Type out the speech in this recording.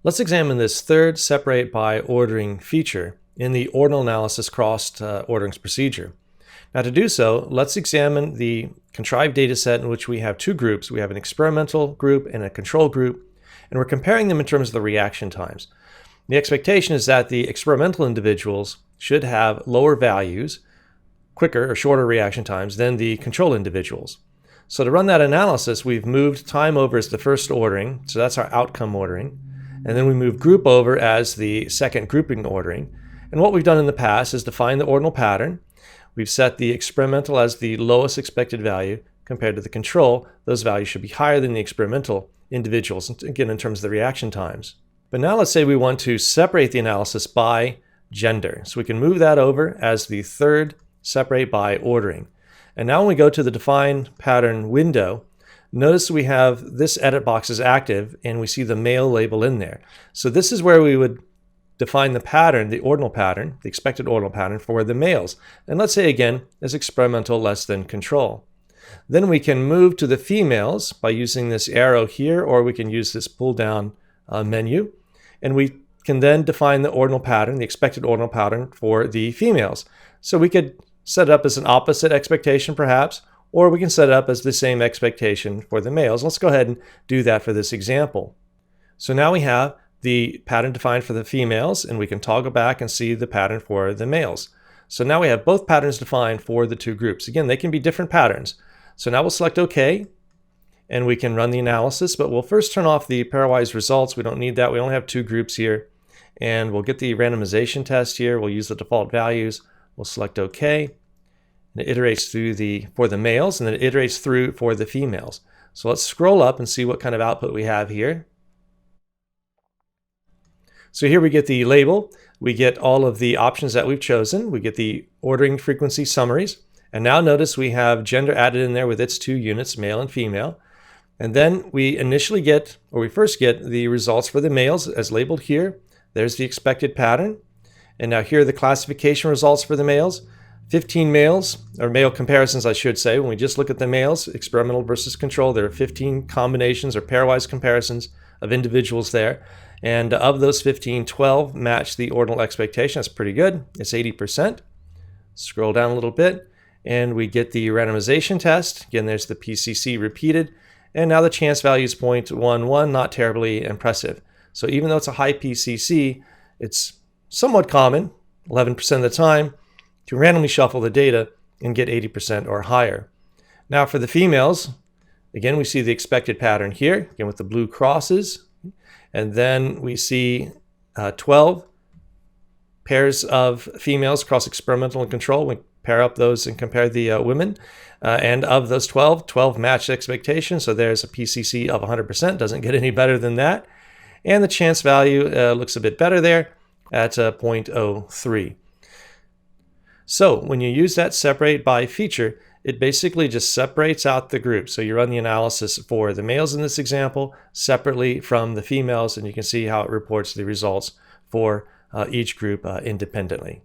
Let's examine this third separate by ordering feature in the ordinal analysis crossed orderings procedure. Now to do so, let's examine the contrived data set in which we have two groups. We have an experimental group and a control group, and we're comparing them in terms of the reaction times. The expectation is that the experimental individuals should have lower values, quicker or shorter reaction times than the control individuals. So to run that analysis, we've moved time over as the first ordering, so that's our outcome ordering. And then we move group over as the second grouping ordering. And what we've done in the past is define the ordinal pattern. We've set the experimental as the lowest expected value compared to the control. Those values should be higher than the experimental individuals, again, in terms of the reaction times. But now let's say we want to separate the analysis by gender. So we can move that over as the third separate by ordering. And now when we go to the define pattern window, notice we have this edit box is active and we see the male label in there. So this is where we would define the pattern, the ordinal pattern, the expected ordinal pattern for the males. And let's say again, as experimental less than control. Then we can move to the females by using this arrow here, or we can use this pull down menu. And we can then define the ordinal pattern, the expected ordinal pattern for the females. So we could set it up as an opposite expectation perhaps, or we can set it up as the same expectation for the males. Let's go ahead and do that for this example. So now we have the pattern defined for the females, and we can toggle back and see the pattern for the males. So now we have both patterns defined for the two groups. Again, they can be different patterns. So now we'll select OK, and we can run the analysis, but we'll first turn off the pairwise results. We don't need that. We only have two groups here. And we'll get the randomization test here. We'll use the default values. We'll select OK. And it iterates through for the males, and then it iterates through for the females. So let's scroll up and see what kind of output we have here. So here we get the label. We get all of the options that we've chosen. We get the ordering frequency summaries. And now notice we have gender added in there with its two units, male and female. And then we first get the results for the males as labeled here. There's the expected pattern. And now here are the classification results for the males. 15 males, or male comparisons I should say. When we just look at the males, experimental versus control, there are 15 combinations or pairwise comparisons of individuals there. And of those 15, 12 match the ordinal expectation. That's pretty good. It's 80%. Scroll down a little bit and we get the randomization test. Again, there's the PCC repeated. And now the chance value is 0.11, not terribly impressive. So even though it's a high PCC, it's somewhat common, 11% of the time, to randomly shuffle the data and get 80% or higher. Now for the females, again, we see the expected pattern here, again with the blue crosses. And then we see 12 pairs of females across experimental and control. We pair up those and compare the women. And of those 12 matched expectations. So there's a PCC of 100%, doesn't get any better than that. And the chance value looks a bit better there at 0.03. So when you use that separate by feature, it basically just separates out the group. So you run the analysis for the males in this example separately from the females, and you can see how it reports the results for each group independently.